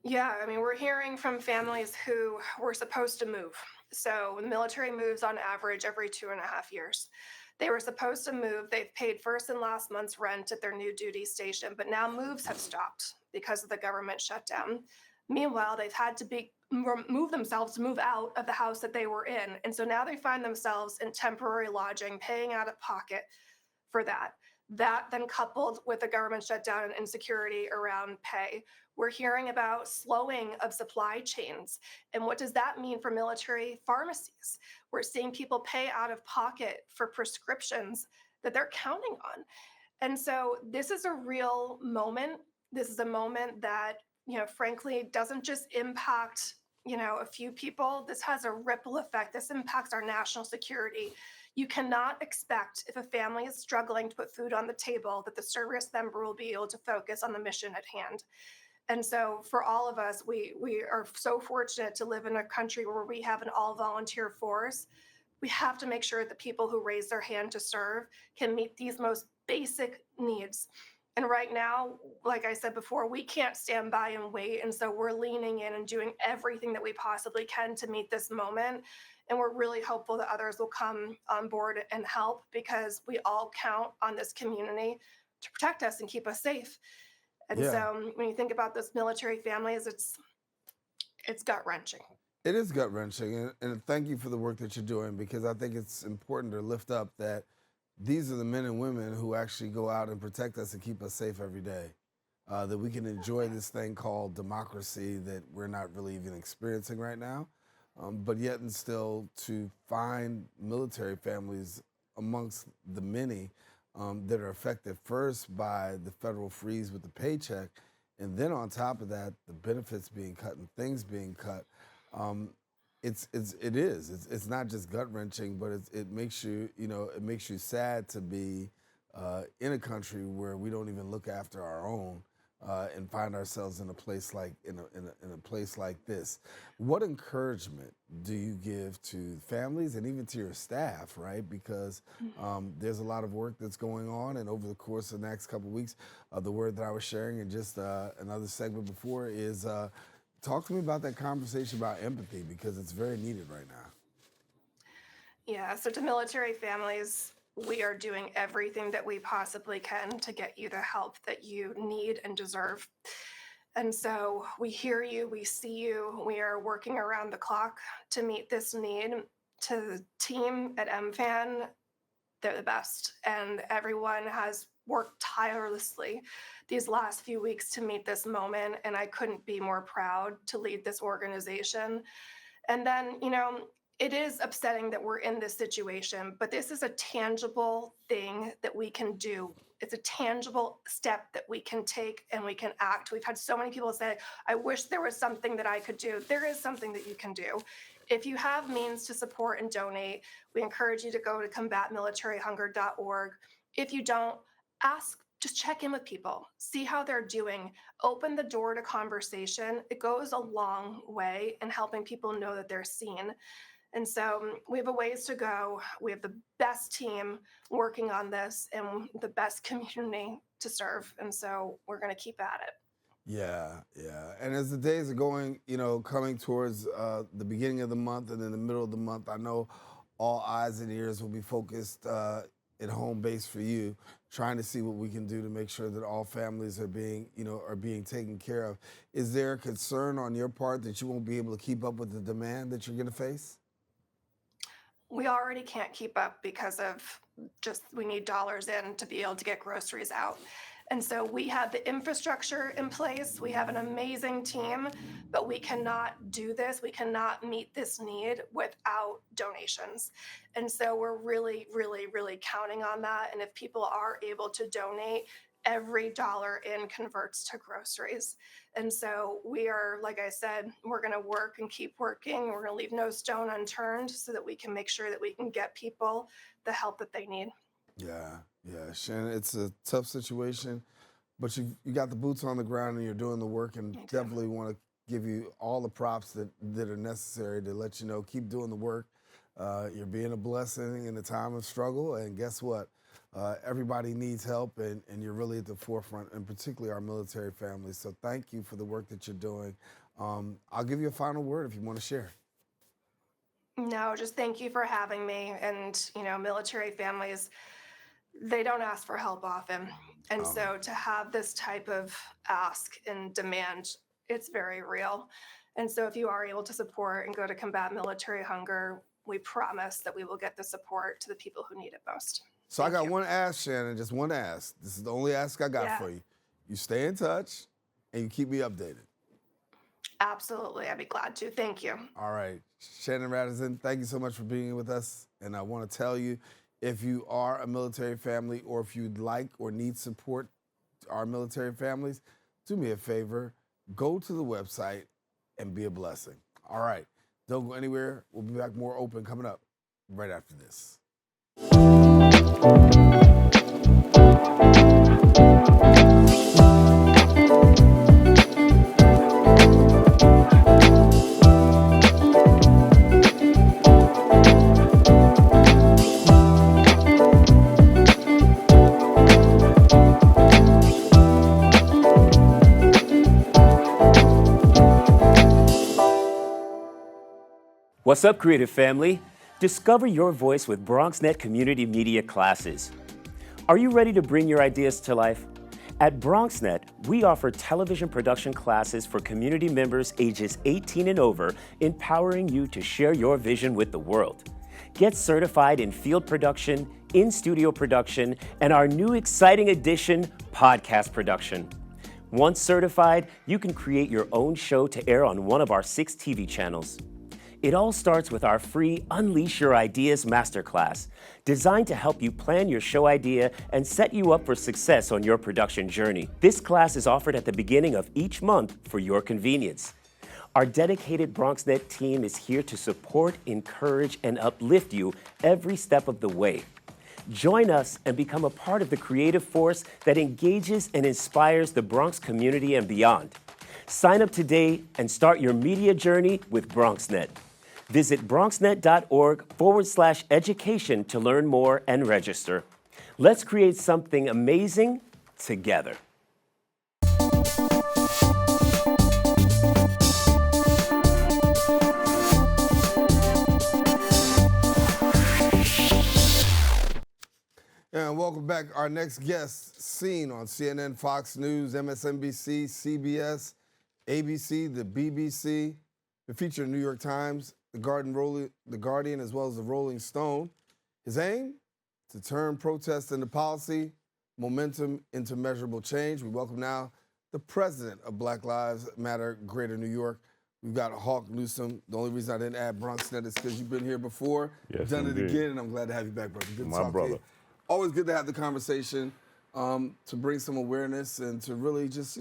Yeah, I mean, we're hearing from families who were supposed to move. So the military moves on average every 2.5 years. They were supposed to move. They've paid first and last month's rent at their new duty station, but now moves have stopped because of the government shutdown. Meanwhile, they've had to move themselves to move out of the house that they were in. And so now they find themselves in temporary lodging, paying out of pocket for that. That then coupled with the government shutdown and insecurity around pay. We're hearing about slowing of supply chains. And what does that mean for military pharmacies? We're seeing people pay out of pocket for prescriptions that they're counting on. And so this is a real moment. This is a moment that, frankly, doesn't just impact, a few people. This has a ripple effect. This impacts our national security. You cannot expect, if a family is struggling to put food on the table, that the service member will be able to focus on the mission at hand. And so for all of us, we are so fortunate to live in a country where we have an all-volunteer force. We have to make sure that people who raise their hand to serve can meet these most basic needs. And right now, like I said before, we can't stand by and wait. And so we're leaning in and doing everything that we possibly can to meet this moment. And we're really hopeful that others will come on board and help, because we all count on this community to protect us and keep us safe. And so when you think about those military families, it's gut-wrenching.
It is gut-wrenching, and thank you for the work that you're doing, because I think it's important to lift up that these are the men and women who actually go out and protect us and keep us safe every day. That we can enjoy this thing called democracy that we're not really even experiencing right now, but yet and still to find military families amongst the many that are affected first by the federal freeze with the paycheck, and then on top of that, the benefits being cut and things being cut. It's not just gut wrenching, but it makes you, it makes you sad to be in a country where we don't even look after our own and find ourselves in a place like in a place like this. What encouragement do you give to families and even to your staff, right? Because there's a lot of work that's going on, and over the course of the next couple of weeks, the word that I was sharing in just another segment before is talk to me about that conversation about empathy, because it's very needed right now.
Yeah, so to military families, we are doing everything that we possibly can to get you the help that you need and deserve. And so we hear you, we see you, we are working around the clock to meet this need. To the team at MFAN, they're the best, and everyone has worked tirelessly these last few weeks to meet this moment, and I couldn't be more proud to lead this organization. And then, it is upsetting that we're in this situation, but this is a tangible thing that we can do. It's a tangible step that we can take and we can act. We've had so many people say, I wish there was something that I could do. There is something that you can do. If you have means to support and donate, we encourage you to go to combatmilitaryhunger.org. If you don't, just check in with people, see how they're doing, open the door to conversation. It goes a long way in helping people know that they're seen. And so we have a ways to go. We have the best team working on this and the best community to serve. And so we're going to keep at it.
Yeah. And as the days are going, coming towards the beginning of the month and in the middle of the month, I know all eyes and ears will be focused at home base for you, trying to see what we can do to make sure that all families are being taken care of. Is there a concern on your part that you won't be able to keep up with the demand that you're going to face?
We already can't keep up because of we need dollars in to be able to get groceries out. And so we have the infrastructure in place. We have an amazing team, but we cannot do this. We cannot meet this need without donations. And so we're really, really, really counting on that. And if people are able to donate, every dollar in converts to groceries. And so we are, like I said, we're going to work and keep working. We're going to leave no stone unturned so that we can make sure that we can get people the help that they need.
Yeah, Shannon, it's a tough situation, but you got the boots on the ground and you're doing the work, and definitely want to give you all the props that are necessary to let you know, keep doing the work. You're being a blessing in a time of struggle, and guess what? Everybody needs help, and you're really at the forefront, and particularly our military families. So thank you for the work that you're doing. I'll give you a final word if you want to share.
No, just thank you for having me. And, military families, they don't ask for help often. And so to have this type of ask and demand, it's very real. And so if you are able to support and go to Combat Military Hunger, we promise that we will get the support to the people who need it most.
So I got one ask, Shannon, just one ask. This is the only ask I got for you. You stay in touch and you keep me updated.
Absolutely. I'd be glad to. Thank you.
All right. Shannon Razsadin, thank you so much for being with us. And I want to tell you, if you are a military family or if you'd like or need support to our military families, do me a favor, go to the website and be a blessing. All right. Don't go anywhere. We'll be back more open coming up right after this.
What's up, creative family? Discover your voice with BronxNet Community Media classes. Are you ready to bring your ideas to life? At BronxNet, we offer television production classes for community members ages 18 and over, empowering you to share your vision with the world. Get certified in field production, in-studio production, and our new exciting addition, podcast production. Once certified, you can create your own show to air on one of our 6 TV channels. It all starts with our free Unleash Your Ideas Masterclass, designed to help you plan your show idea and set you up for success on your production journey. This class is offered at the beginning of each month for your convenience. Our dedicated BronxNet team is here to support, encourage, and uplift you every step of the way. Join us and become a part of the creative force that engages and inspires the Bronx community and beyond. Sign up today and start your media journey with BronxNet. Visit bronxnet.org/education to learn more and register. Let's create something amazing together.
And welcome back. Our next guest, seen on CNN, Fox News, MSNBC, CBS, ABC, the BBC, the feature in the New York Times, the Guardian, as well as the Rolling Stone. His aim? To turn protest into policy, momentum into measurable change. We welcome now the president of Black Lives Matter Greater New York. We've got Hawk Newsome. The only reason I didn't add BronxNet is because you've been here before.
Yes,
done
indeed.
it again, and I'm glad to have you back, brother. Good to
My
talk
brother.
to you. Always good to have the conversation, to bring some awareness and to really just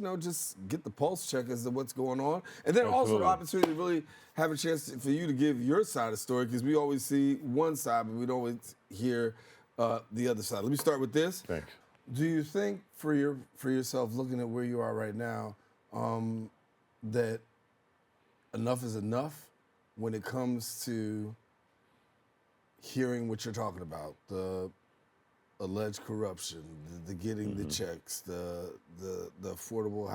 get the pulse check as to what's going on. And then also the opportunity to really have a chance for you to give your side of the story, because we always see one side, but we don't always hear the other side. Let me start with this.
Thanks.
Do you think for yourself, looking at where you are right now, that enough is enough when it comes to hearing what you're talking about, the alleged corruption, the getting the checks, the affordable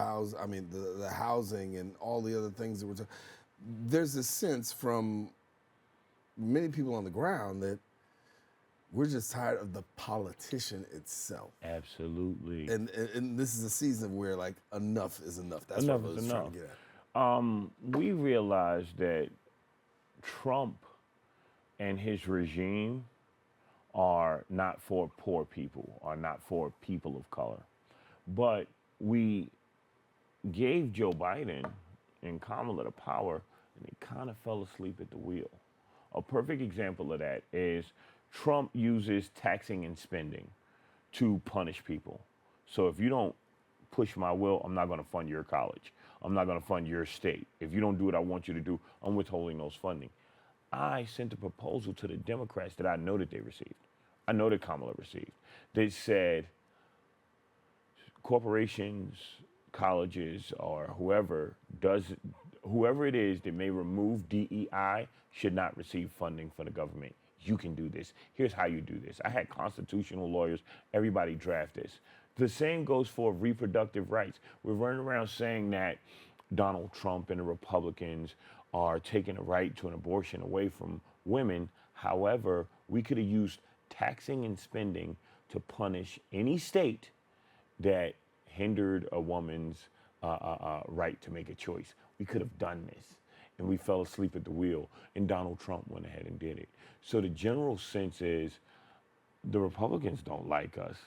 the housing, and all the other things that we're talking? There's a sense from many people on the ground that we're just tired of the politician itself.
Absolutely.
And this is a season where enough is enough. That's
Enough
what I
is
was
enough.
trying to get at.
We realized that Trump and his regime are not for poor people, are not for people of color. But we gave Joe Biden and Kamala the power, and they kind of fell asleep at the wheel. A perfect example of that is Trump uses taxing and spending to punish people. So if you don't push my will, I'm not going to fund your college. I'm not going to fund your state. If you don't do what I want you to do, I'm withholding those funding. I sent a proposal to the Democrats that I know that they received. I know that Kamala received. They said corporations, colleges, or whoever it is that may remove DEI should not receive funding from the government. You can do this. Here's how you do this. I had constitutional lawyers, everybody draft this. The same goes for reproductive rights. We're running around saying that Donald Trump and the Republicans are taking the right to an abortion away from women. However, we could have used taxing and spending to punish any state that hindered a woman's right to make a choice. We could have done this, and we fell asleep at the wheel, and Donald Trump went ahead and did it. So the general sense is the Republicans don't like us,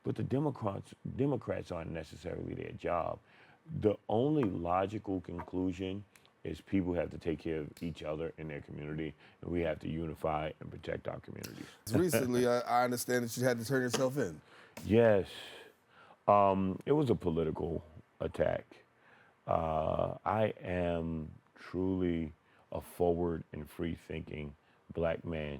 but the Democrats aren't necessarily their job. The only logical conclusion is people have to take care of each other in their community, and we have to unify and protect our communities.
Recently, I understand that you had to turn yourself in.
Yes. It was a political attack. I am truly a forward and free-thinking black man.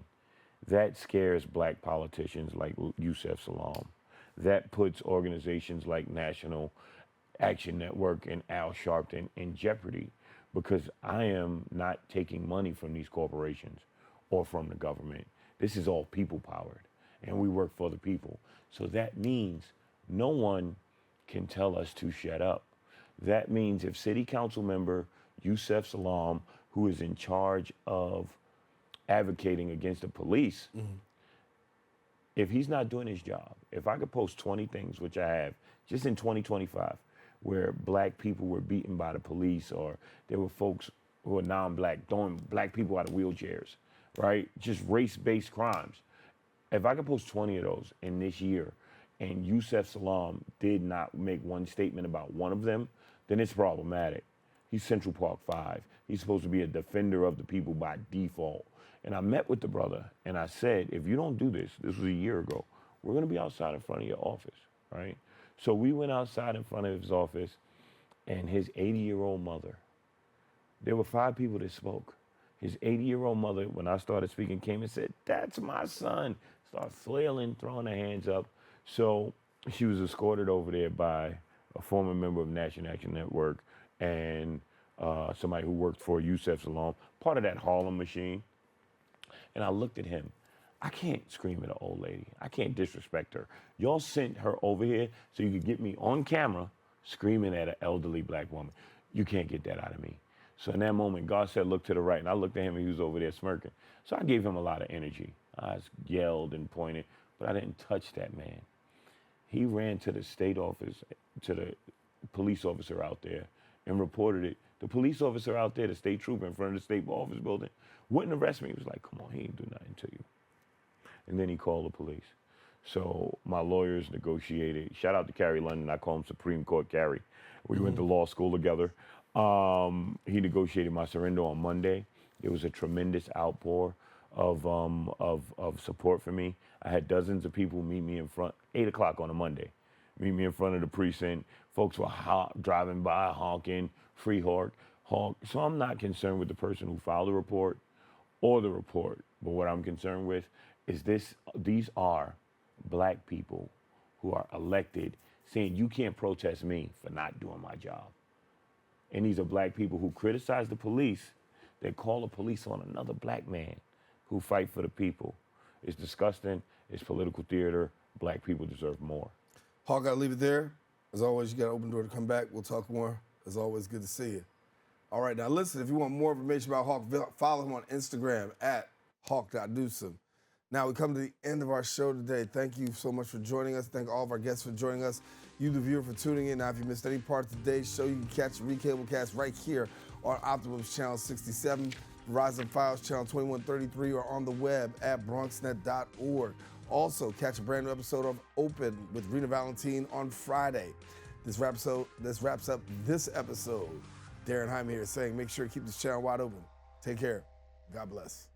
That scares black politicians like Yusef Salaam. That puts organizations like National Action Network and Al Sharpton in jeopardy, because I am not taking money from these corporations or from the government. This is all people-powered, and we work for the people. So that means no one can tell us to shut up. That means if City Council member Yusef Salaam, who is in charge of advocating against the police, if he's not doing his job, if I could post 20 things, which I have, just in 2025, where black people were beaten by the police, or there were folks who are non-black throwing black people out of wheelchairs, right? Just race-based crimes. If I could post 20 of those in this year, and Yusef Salaam did not make one statement about one of them, then it's problematic. He's Central Park 5. He's supposed to be a defender of the people by default. And I met with the brother, and I said, if you don't do this, this was a year ago, we're gonna be outside in front of your office, right? So we went outside in front of his office, and his 80-year-old mother, there were 5 people that spoke. His 80-year-old mother, when I started speaking, came and said, "That's my son." Started flailing, throwing her hands up. So she was escorted over there by a former member of National Action Network and somebody who worked for Yusef Salaam, part of that Harlem machine. And I looked at him. I can't scream at an old lady. I can't disrespect her. Y'all sent her over here so you could get me on camera screaming at an elderly black woman. You can't get that out of me. So in that moment, God said, look to the right. And I looked at him, and he was over there smirking. So I gave him a lot of energy. I yelled and pointed, but I didn't touch that man. He ran to the state office, to the police officer out there, and reported it. The police officer out there, the state trooper in front of the state office building, wouldn't arrest me. He was like, come on, he ain't do nothing to you. And then he called the police. So my lawyers negotiated. Shout out to Carrie London. I call him Supreme Court Carrie. We went to law school together. He negotiated my surrender on Monday. It was a tremendous outpour of support for me. I had dozens of people meet me in front, 8 o'clock on a Monday, meet me in front of the precinct. Folks were driving by, honking, free Hawk. So I'm not concerned with the person who filed the report or the report. But what I'm concerned with is these are black people who are elected saying you can't protest me for not doing my job. And these are black people who criticize the police, that call the police on another black man who fight for the people. It's disgusting. It's political theater. Black people deserve more.
Hawk, I'll leave it there. As always, you got an open door to come back. We'll talk more. As always, good to see you. All right, now listen, if you want more information about Hawk, follow him on Instagram at Hawk.Newsome. Now we come to the end of our show today. Thank you so much for joining us. Thank all of our guests for joining us. You, the viewer, for tuning in. Now, if you missed any part of today's show, you can catch the recablecast right here on Optimum's Channel 67, Verizon Files Channel 2133, or on the web at BronxNet.org. Also, catch a brand new episode of Open with Rena Valentine on Friday. This wraps up this episode. Darin Jaime here saying make sure to keep this channel wide open. Take care. God bless.